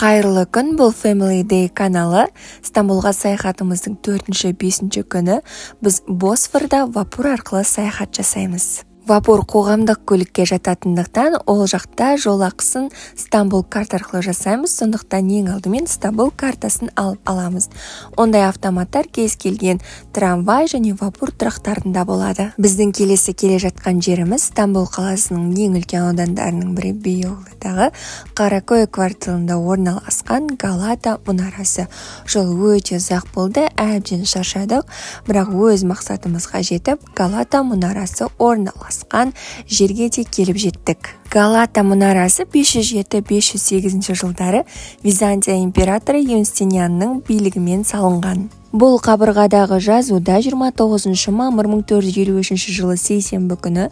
Қайырлы күн, бұл Family Day каналы. Стамбулға саяхатымыздың 4-5 күні біз Босфорда вапур арқылы саяхат жасаймыз. Вапур қоғамдық көлікке жататындықтан ол жақта жол ақысын Стамбул карта арқылы жасаймыз, сондықтан ең алдымен Стамбул картасын алып аламыз. Ондай автоматтар кез келген трамвай және вапур тұрақтарында болады. Біздің келесі келе жатқан жеріміз Стамбул қаласының ең үлкен аудандарының бірі Бейоğlu'дағы Қаракөй кварталында орналасқан Галата мұнарасы. Жол өте ұзақ болды, әбден шаршадық, бірақ өз мақсатымызға жетіп, Галата мұнарасы орналасқан жерге де келіп жеттік. Галата мұнарасы 507-508 жылдары Византия императоры Юстинианның билігімен салынған. Бұл қабырғадағы жазуда 29 мамыр 1453 жылы сейсенбі күні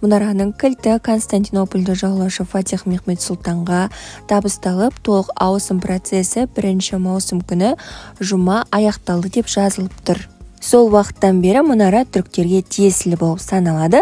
мұнараның кілті Константинопольді жаулаушы Фатих Мехмед Сұлтанға табысталып, толық ауысым процесі 1 маусым күні жұма аяқталды деп жазылып тұр. Сол уақыттан бері мұнара түріктерге тиесілі болып саналады,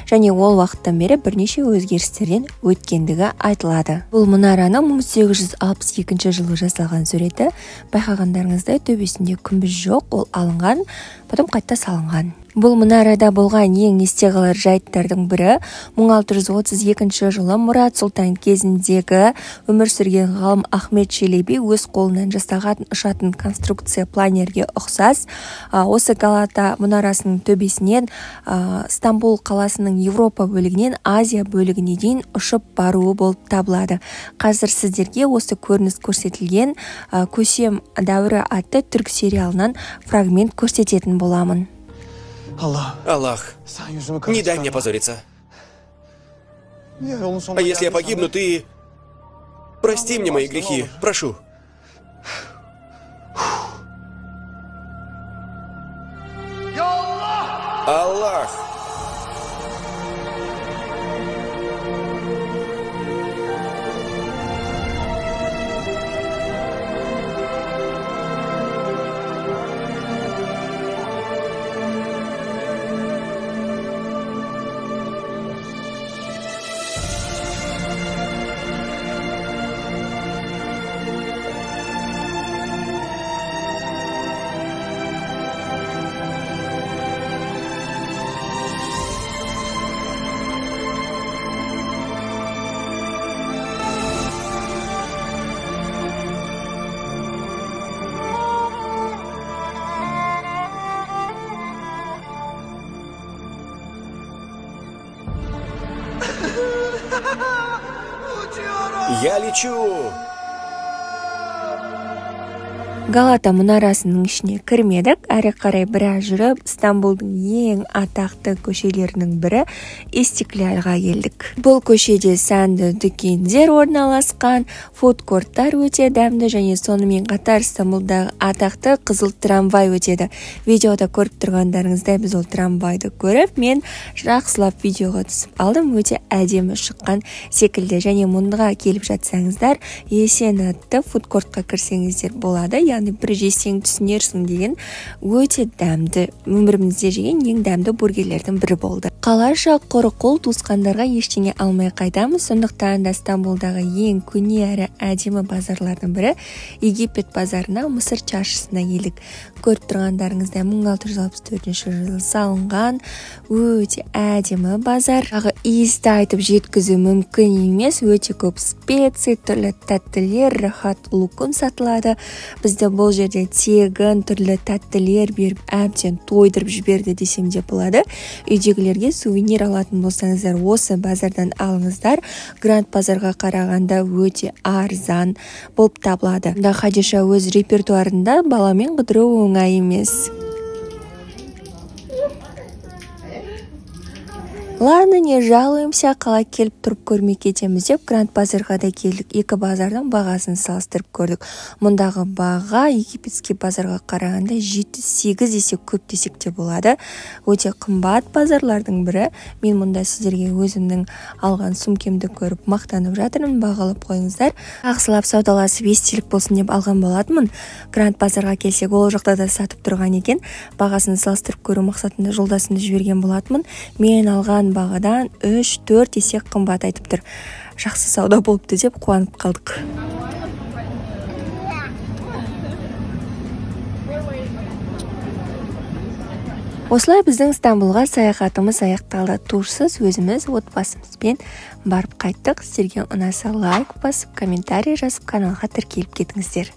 және ол уақыттан бері бірнеше өзгерістерден өткендігі айтылады. Бұл мұнараның 1862 жылы жасалған суреті. Байқағандарыңыздай төбесінде күмбез жоқ, ол алынған, потом қайта салынған. Бұл мұнарада болған ең есте қалар жайттардың бірі 1632 жылы Мұрат Сұлтан кезіндегі өмір сүрген ғалым Ахмет Челеби өз қолынан жасаған ұшатын конструкция планерге ұқсас. Осы Галата мұнарасының төбесінен Стамбул қаласының Европа бөлігінен Азия бөлігіне дейін ұшып баруы болып табылады. Қазір сіздерге осы көрініс көрсетілген Көсем дәуірі атты түрік сериалынан фрагмент көрсететін боламын. Аллах, не дай мне позориться. А если я погибну, ты прости мне мои грехи, прошу. Аллах! Я лечу! Галата мұнарасының ішіне кірмедік, әрі қарай біраз жүріп, Стамбулдың ең атақты көшелерінің бірі Истиклялға келдік. Бұл көшеде сәнді дүкендер орналасқан, фудкорттар өте дәмді, және сонымен қатар Стамбулдағы атақты қызыл трамвай өтеді. Видеода көріп тұрғандарыңыздай біз ол трамвайды көріп, мен жақсылап видеоға түсіп алдым, өте әдемі шыққан секілді, және мұнға келіп жатсаңыздар, Есен атты фудкортқа кірсеңіздер болады. Яғни бір жесең түсінерсің деген өте дәмді, өмірімізде жеген ең дәмді бургерлердің бірі болды. Қалаша құрықол туысқандарға ештеңе алмай қайтамыз, сондықтан да Стамбулдағы ең көне әрі әдемі базарлардың бірі Египет базарына, Мысыр чаршысына келдік. Көріп тұрғандарыңыздай 1664 жылы салынған өте әдемі базар. Иісті айтып жеткізу мүмкін емес, өте көп специя, түрлі тәттілер, рахат лукун сатылады. Бізді бұл жерде тегін түрлі тәттілер беріп, әбден тойдырып жіберді десем де болады. Үйдегілерге сувенир алатын болсаңыздар, осы базардан алыңыздар. Гранд базарға қарағанда өте арзан болып табылады. Хадиша өз репертуарында баламен қыдыру оңай емес. Ладно, не жалуемся, қалай келіп тұрып көрмей кетеміз деп Гранд базарға да келдік. Екі базардың бағасын салыстырып көрдік. Мұндағы баға египетский базарға қарағанда 7-8 есе көп десек те болады. Өте қымбат базарлардың бірі. Мен мұнда сіздерге өзімнің алған сумкемді көріп мақтанып жатырмын, бағалап қойыңыздар. Ақсылап саудаласып естелік болсын деп алған болатынмын. Гранд базарға келсек, ол жақта да сатып тұрған екен. Бағасын салыстырып көру мақсатында жолдасымды жіберген болатынмын. Мен алған бағадан 3-4 есе қымбат айтып тұр. Жақсы сауда болыпты деп қуанып қалдық. Осылай біздің Стамбулға саяхатымыз аяқталды. Турсыз өзіміз отбасымызбен барып қайттық. Сіздерге ұнаса лайк басып, комментарий жазып, каналға тіркеліп кетіңіздер.